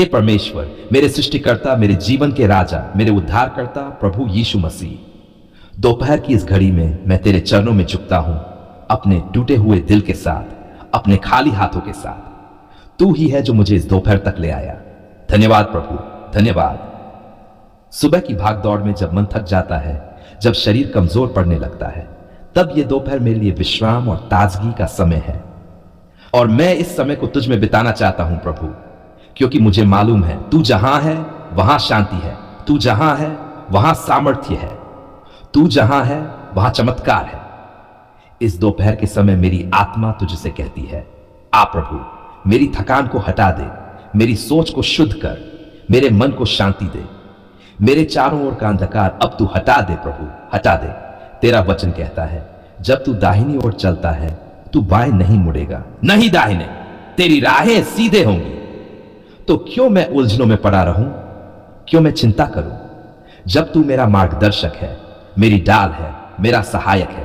हे परमेश्वर, मेरे सृष्टिकर्ता, मेरे जीवन के राजा, मेरे उद्धारकर्ता प्रभु यीशु मसीह, दोपहर की इस घड़ी में मैं तेरे चरणों में झुकता हूं, अपने टूटे हुए दिल के साथ, अपने खाली हाथों के साथ। तू ही है जो मुझे इस दोपहर तक ले आया। धन्यवाद प्रभु, धन्यवाद। सुबह की भाग दौड़ में जब मन थक जाता है, जब शरीर कमजोर पड़ने लगता है, तब यह दोपहर मेरे लिए विश्राम और ताजगी का समय है। और मैं इस समय को तुझ में बिताना चाहता हूं प्रभु, क्योंकि मुझे मालूम है तू जहां है वहां शांति है, तू जहां है वहां सामर्थ्य है, तू जहां है वहां चमत्कार है। इस दोपहर के समय मेरी आत्मा तुझसे कहती है, आ प्रभु, मेरी थकान को हटा दे, मेरी सोच को शुद्ध कर, मेरे मन को शांति दे। मेरे चारों ओर का अंधकार अब तू हटा दे प्रभु, हटा दे। तेरा वचन कहता है, जब तू दाहिनी ओर चलता है तू बाएं नहीं मुड़ेगा, नहीं दाहिने, तेरी राहें सीधे होंगी। तो क्यों मैं उलझनों में पड़ा रहूं, क्यों मैं चिंता करूं, जब तू मेरा मार्गदर्शक है, मेरी डाल है, मेरा सहायक है।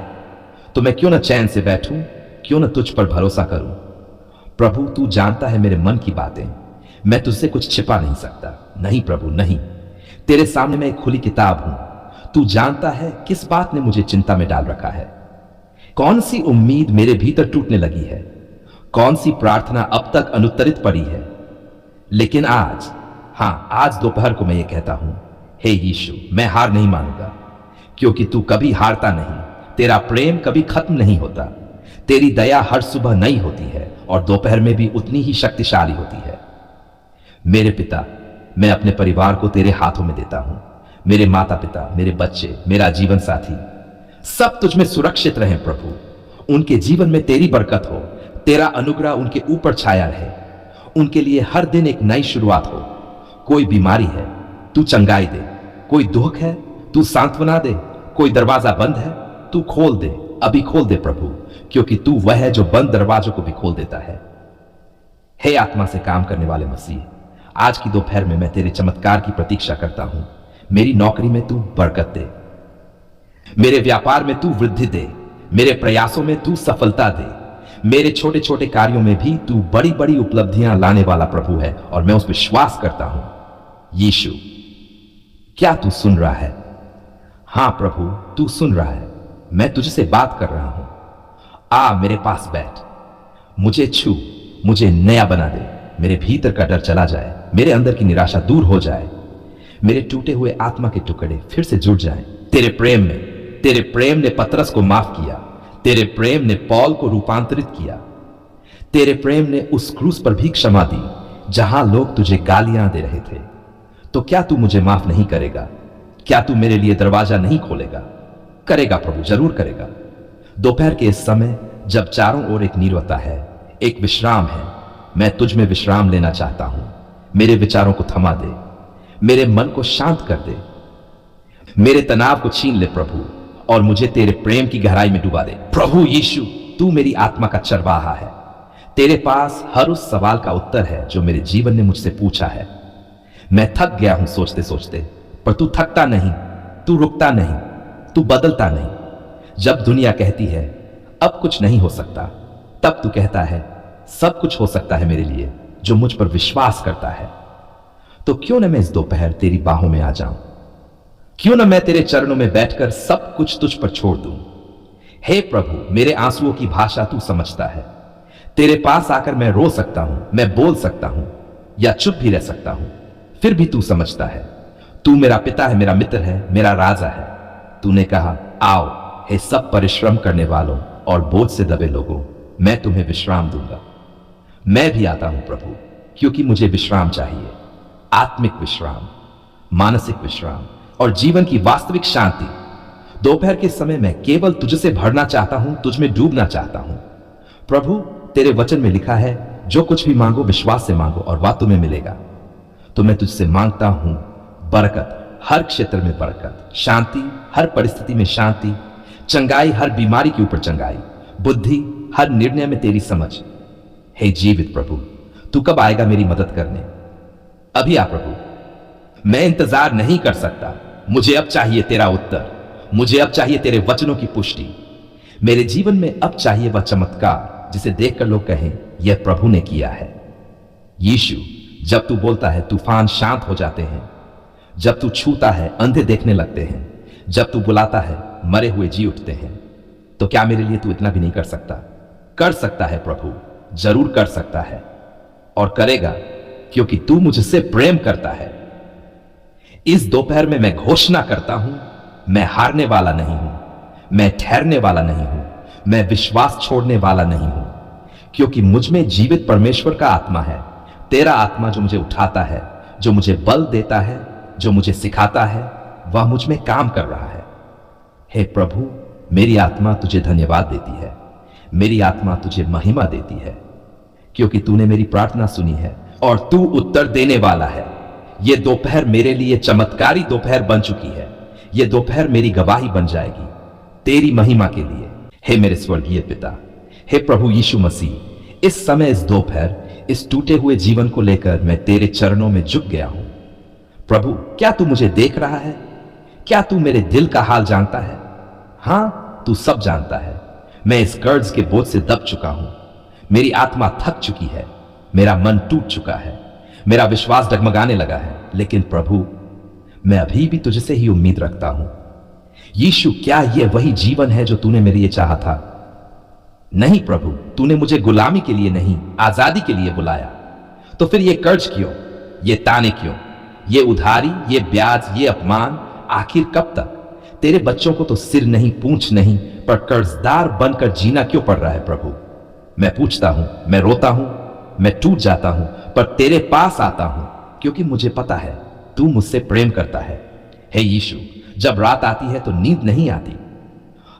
तो मैं क्यों न चैन से बैठूं, क्यों न तुझ पर भरोसा करूं। प्रभु, तू जानता है मेरे मन की बातें, मैं तुझसे कुछ छिपा नहीं सकता। नहीं प्रभु, नहीं, तेरे सामने मैं एक खुली किताब हूं। तू जानता है किस बात ने मुझे चिंता में डाल रखा है, कौन सी उम्मीद मेरे भीतर टूटने लगी है, कौन सी प्रार्थना अब तक अनुत्तरित पड़ी है। लेकिन आज, आज दोपहर को मैं ये कहता हूं, हे यीशु, मैं हार नहीं मानूंगा, क्योंकि तू कभी हारता नहीं, तेरा प्रेम कभी खत्म नहीं होता, तेरी दया हर सुबह नई होती है और दोपहर में भी उतनी ही शक्तिशाली होती है। मेरे पिता, मैं अपने परिवार को तेरे हाथों में देता हूं। मेरे माता पिता, मेरे बच्चे, मेरा जीवन साथी, सब तुझ में सुरक्षित रहें प्रभु। उनके जीवन में तेरी बरकत हो, तेरा अनुग्रह उनके ऊपर छाया रहे, उनके लिए हर दिन एक नई शुरुआत हो। कोई बीमारी है, तू चंगाई दे, कोई दुख है, तू सांत्वना दे, कोई दरवाजा बंद है, तू खोल दे, अभी खोल दे प्रभु, क्योंकि तू वह है जो बंद दरवाजों को भी खोल देता है। हे आत्मा से काम करने वाले मसीह, आज की दोपहर में मैं तेरे चमत्कार की प्रतीक्षा करता हूं। मेरी नौकरी में तू बरकत दे, मेरे व्यापार में तू वृद्धि दे, मेरे प्रयासों में तू सफलता दे, मेरे छोटे छोटे कार्यों में भी तू बड़ी बड़ी उपलब्धियां लाने वाला प्रभु है और मैं उस पर विश्वास करता हूं। यीशु, क्या तू सुन रहा है? हां प्रभु, तू सुन रहा है, मैं तुझसे बात कर रहा हूं। आ मेरे पास बैठ, मुझे छू, मुझे नया बना दे, मेरे भीतर का डर चला जाए, मेरे अंदर की निराशा दूर हो जाए, मेरे टूटे हुए आत्मा के टुकड़े फिर से जुड़ जाएं। तेरे प्रेम में, तेरे प्रेम ने पतरस को माफ किया, तेरे प्रेम ने पौल को रूपांतरित किया, तेरे प्रेम ने उस क्रूस पर भी क्षमा दी जहां लोग तुझे गालियां दे रहे थे। तो क्या तू मुझे माफ नहीं करेगा? क्या तू मेरे लिए दरवाजा नहीं खोलेगा? करेगा प्रभु, जरूर करेगा। दोपहर के इस समय जब चारों ओर एक नीरवता है, एक विश्राम है, मैं तुझ में विश्राम लेना चाहता हूं। मेरे विचारों को थमा दे, मेरे मन को शांत कर दे, मेरे तनाव को छीन ले प्रभु और मुझे तेरे प्रेम की गहराई में डुबा दे। प्रभु यीशु, तू मेरी आत्मा का चरवाहा है, तेरे पास हर उस सवाल का उत्तर है जो मेरे जीवन ने मुझसे पूछा है। मैं थक गया हूं सोचते सोचते, पर तू थकता नहीं, तू रुकता नहीं, तू बदलता नहीं। जब दुनिया कहती है अब कुछ नहीं हो सकता, तब तू कहता है सब कुछ हो सकता है मेरे लिए जो मुझ पर विश्वास करता है। तो क्यों न मैं इस दोपहर तेरी बाहों में आ जाऊं, क्यों न मैं तेरे चरणों में बैठकर सब कुछ तुझ पर छोड़ दूं। हे प्रभु, मेरे आंसुओं की भाषा तू समझता है, तेरे पास आकर मैं रो सकता हूं, मैं बोल सकता हूं या चुप भी रह सकता हूं, फिर भी तू समझता है। तू मेरा पिता है, मेरा मित्र है, मेरा राजा है। तूने कहा, आओ हे सब परिश्रम करने वालों और बोझ से दबे लोगों, मैं तुम्हें विश्राम दूंगा। मैं भी आता हूं प्रभु, क्योंकि मुझे विश्राम चाहिए, आत्मिक विश्राम, मानसिक विश्राम और जीवन की वास्तविक शांति। दोपहर के समय मैं केवल तुझसे भरना चाहता हूं, तुझ में डूबना चाहता हूं। प्रभु, तेरे वचन में लिखा है, जो कुछ भी मांगो विश्वास से मांगो और वह तुम्हें मिलेगा। तो मैं तुझसे मांगता हूं बरकत, हर क्षेत्र में बरकत, शांति हर परिस्थिति में शांति, चंगाई हर बीमारी के ऊपर चंगाई, बुद्धि हर निर्णय में तेरी समझ। हे जीवित प्रभु, तू कब आएगा मेरी मदद करने? अभी आ प्रभु, मैं इंतजार नहीं कर सकता। मुझे अब चाहिए तेरा उत्तर, मुझे अब चाहिए तेरे वचनों की पुष्टि। मेरे जीवन में अब चाहिए वह चमत्कार जिसे देखकर लोग कहें यह प्रभु ने किया है। यीशु, जब तू बोलता है तूफान शांत हो जाते हैं। जब तू छूता है अंधे देखने लगते हैं। जब तू बुलाता है मरे हुए जी उठते हैं। तो क्या मेरे लिए तू इतना भी नहीं कर सकता? कर सकता है प्रभु, जरूर कर सकता है और करेगा, क्योंकि तू मुझसे प्रेम करता है। इस दोपहर में मैं घोषणा करता हूं, मैं हारने वाला नहीं हूं, मैं ठहरने वाला नहीं हूं, मैं विश्वास छोड़ने वाला नहीं हूं, क्योंकि मुझ में जीवित परमेश्वर का आत्मा है। तेरा आत्मा जो मुझे उठाता है, जो मुझे बल देता है, जो मुझे सिखाता है, वह मुझ में काम कर रहा है। हे प्रभु, मेरी आत्मा तुझे धन्यवाद देती है, मेरी आत्मा तुझे महिमा देती है, क्योंकि तूने मेरी प्रार्थना सुनी है और तू उत्तर देने वाला है। यह दोपहर मेरे लिए चमत्कारी दोपहर बन चुकी है। यह दोपहर मेरी गवाही बन जाएगी तेरी महिमा के लिए। हे मेरे स्वर्गीय पिता, हे प्रभु यीशु मसीह, इस समय इस दोपहर इस टूटे हुए जीवन को लेकर मैं तेरे चरणों में झुक गया हूं। प्रभु, क्या तू मुझे देख रहा है? क्या तू मेरे दिल का हाल जानता है? हां, तू सब जानता है। मैं इस कर्ज के बोझ से दब चुका हूं। मेरी आत्मा थक चुकी है, मेरा मन टूट चुका है, मेरा विश्वास डगमगाने लगा है। लेकिन प्रभु, मैं अभी भी तुझसे ही उम्मीद रखता हूं। यीशु, क्या यह वही जीवन है जो तूने मेरे लिए चाहा था? नहीं प्रभु, तूने मुझे गुलामी के लिए नहीं, आजादी के लिए बुलाया। तो फिर यह कर्ज क्यों? यह ताने क्यों? यह उधारी, यह ब्याज, यह अपमान, आखिर कब तक? तेरे बच्चों को तो सिर नहीं, पूंछ नहीं, पर कर्जदार बनकर जीना क्यों पड़ रहा है प्रभु? मैं पूछता हूं, मैं रोता हूं, मैं टूट जाता हूं, पर तेरे पास आता हूं, क्योंकि मुझे पता है तू मुझसे प्रेम करता है। हे यीशु, जब रात आती है तो नींद नहीं आती।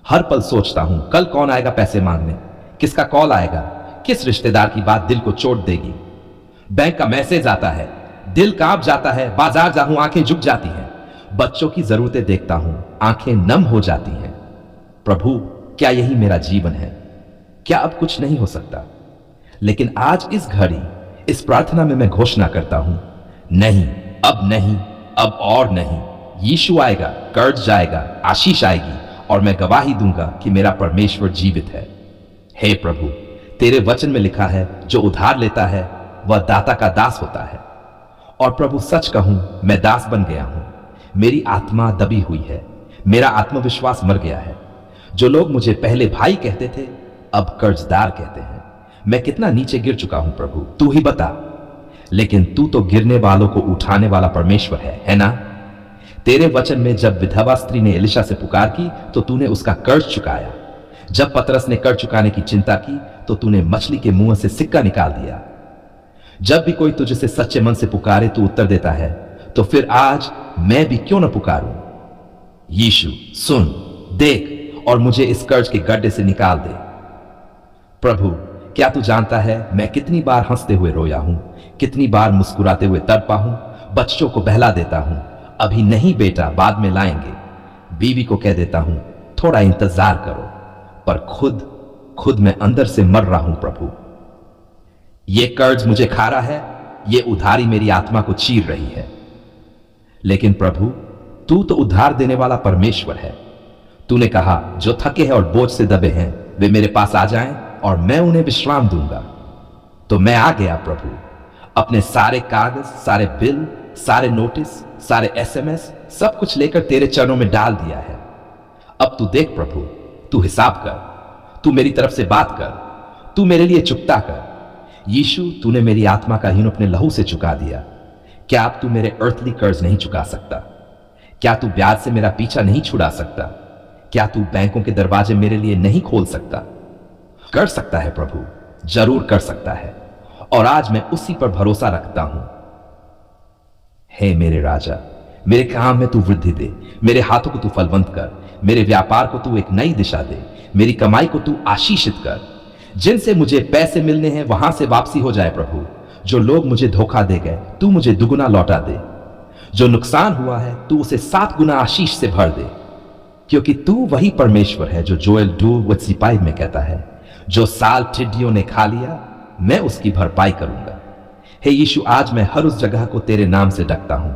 हर पल सोचता हूं, कल कौन आएगा पैसे मांगने, किसका कॉल आएगा, किस रिश्तेदार की बात दिल को चोट देगी। बैंक का मैसेज आता है, दिल कांप जाता है। बाजार जाऊं, आंखें झुक जाती हैं। बच्चों की जरूरतें देखता हूं, आंखें नम हो जाती हैं। प्रभु, क्या यही मेरा जीवन है? क्या अब कुछ नहीं हो सकता? लेकिन आज इस घड़ी इस प्रार्थना में मैं घोषणा करता हूं, नहीं, अब नहीं, अब और नहीं। यीशु आएगा, कर्ज जाएगा, आशीष आएगी और मैं गवाही दूंगा कि मेरा परमेश्वर जीवित है। हे प्रभु, तेरे वचन में लिखा है, जो उधार लेता है वह दाता का दास होता है। और प्रभु, सच कहूं, मैं दास बन गया हूं। मेरी आत्मा दबी हुई है, मेरा आत्मविश्वास मर गया है। जो लोग मुझे पहले भाई कहते थे, अब कर्जदार कहते हैं। मैं कितना नीचे गिर चुका हूं प्रभु, तू ही बता। लेकिन तू तो गिरने वालों को उठाने वाला परमेश्वर है ना? तेरे वचन में जब विधवा स्त्री ने एलिशा से पुकार की तो तूने उसका कर्ज चुकाया। जब पतरस ने कर्ज चुकाने की चिंता की तो तूने मछली के मुंह से सिक्का निकाल दिया। जब भी कोई तुझसे सच्चे मन से पुकारे तू उत्तर देता है, तो फिर आज मैं भी क्यों न पुकारूं? यीशु, सुन, देख और मुझे इस कर्ज के गड्ढे से निकाल दे। प्रभु, क्या तू जानता है मैं कितनी बार हंसते हुए रोया हूं, कितनी बार मुस्कुराते हुए तड़पा हूं, बच्चों को बहला देता हूं, अभी नहीं बेटा, बाद में लाएंगे। बीवी को कह देता हूं, थोड़ा इंतजार करो, पर खुद मैं अंदर से मर रहा हूं प्रभु। ये कर्ज मुझे खा रहा है, ये उधारी मेरी आत्मा को चीर रही है। लेकिन प्रभु, तू तो उद्धार देने वाला परमेश्वर है। तूने कहा, जो थके हैं और बोझ से दबे हैं वे मेरे पास आ जाएं और मैं उन्हें विश्राम दूंगा। तो मैं आ गया प्रभु, अपने सारे कागज, सारे बिल, सारे नोटिस, सारे एसएमएस, सब कुछ लेकर तेरे चरणों में डाल दिया है। अब तू देख प्रभु, तू हिसाब कर, तू मेरी तरफ से बात कर, तू मेरे लिए चुकता कर। यीशु, तूने मेरी आत्मा का हीन अपने लहू से चुका दिया। क्या अब तू मेरे अर्थली कर्ज नहीं चुका सकता? क्या तू ब्याज से मेरा पीछा नहीं छुड़ा सकता? क्या तू बैंकों के दरवाजे मेरे लिए नहीं खोल सकता? कर सकता है प्रभु, जरूर कर सकता है, और आज मैं उसी पर भरोसा रखता हूं। हे मेरे राजा, मेरे काम में तू वृद्धि दे, मेरे हाथों को तू फलवंत कर, मेरे व्यापार को तू एक नई दिशा दे, मेरी कमाई को तू आशीषित कर। जिनसे मुझे पैसे मिलने हैं वहां से वापसी हो जाए प्रभु। जो लोग मुझे धोखा दे गए तू मुझे दुगुना लौटा दे। जो नुकसान हुआ है तू उसे 7 गुना आशीष से भर दे, क्योंकि तू वही परमेश्वर है जो जोएल 2:5 में कहता है, जो साल टिड्डियों ने खा लिया मैं उसकी भरपाई करूंगा। हे यीशु, आज मैं हर उस जगह को तेरे नाम से ढकता हूं।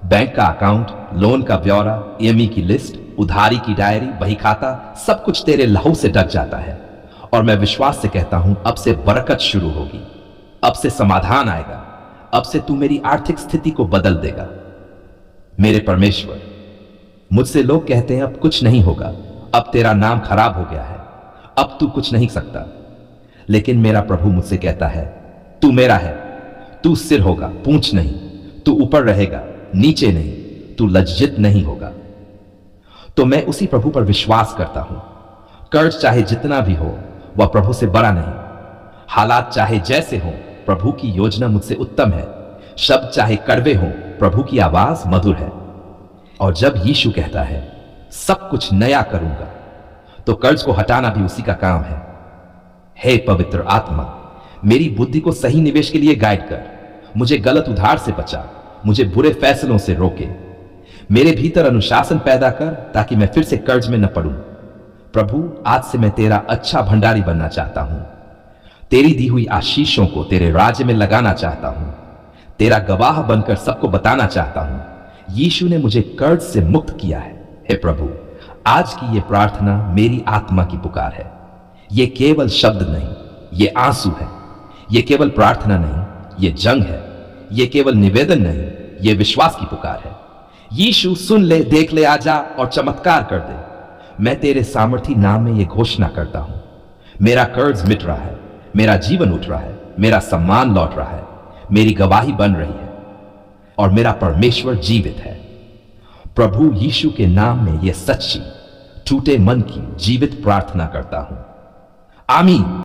बैंक का अकाउंट, लोन का ब्यौरा, ईएमई की लिस्ट, उधारी की डायरी, बही खाता, सब कुछ तेरे लहू से ढक जाता है। और मैं विश्वास से कहता हूं, अब से बरकत शुरू होगी, अब से समाधान आएगा, अब से तू मेरी आर्थिक स्थिति को बदल देगा। मेरे परमेश्वर, मुझसे लोग कहते हैं अब कुछ नहीं होगा, अब तेरा नाम खराब हो गया है, अब तू कुछ नहीं सकता। लेकिन मेरा प्रभु मुझसे कहता है, तू मेरा है, तू सिर होगा, पूंछ नहीं, तू ऊपर रहेगा, नीचे नहीं, तू लज्जित नहीं होगा। तो मैं उसी प्रभु पर विश्वास करता हूं। कर्ज चाहे जितना भी हो, वह प्रभु से बड़ा नहीं। हालात चाहे जैसे हो, प्रभु की योजना मुझसे उत्तम है। शब्द चाहे कड़वे हो, प्रभु की आवाज मधुर है। और जब यीशु कहता है सब कुछ नया करूंगा, तो कर्ज को हटाना भी उसी का काम है। हे पवित्र आत्मा, मेरी बुद्धि को सही निवेश के लिए गाइड कर। मुझे गलत उधार से बचा, मुझे बुरे फैसलों से रोके। मेरे भीतर अनुशासन पैदा कर ताकि मैं फिर से कर्ज में न पड़ूं। प्रभु, आज से मैं तेरा अच्छा भंडारी बनना चाहता हूं। तेरी दी हुई आशीषों को तेरे राज्य में लगाना चाहता हूं। तेरा गवाह बनकर सबको बताना चाहता हूं, यीशु ने मुझे कर्ज से मुक्त किया है। हे प्रभु, आज की ये प्रार्थना मेरी आत्मा की पुकार है। ये केवल शब्द नहीं, ये आंसू है। ये केवल प्रार्थना नहीं, ये जंग है। ये केवल निवेदन नहीं, ये विश्वास की पुकार है। यीशु, सुन ले, देख ले, आजा और चमत्कार कर दे। मैं तेरे सामर्थी नाम में ये घोषणा करता हूं, मेरा कर्ज मिट रहा है, मेरा जीवन उठ रहा है, मेरा सम्मान लौट रहा है, मेरी गवाही बन रही है और मेरा परमेश्वर जीवित है। प्रभु यीशु के नाम में यह सच्ची, टूटे मन की जीवित प्रार्थना करता हूं। आमीन।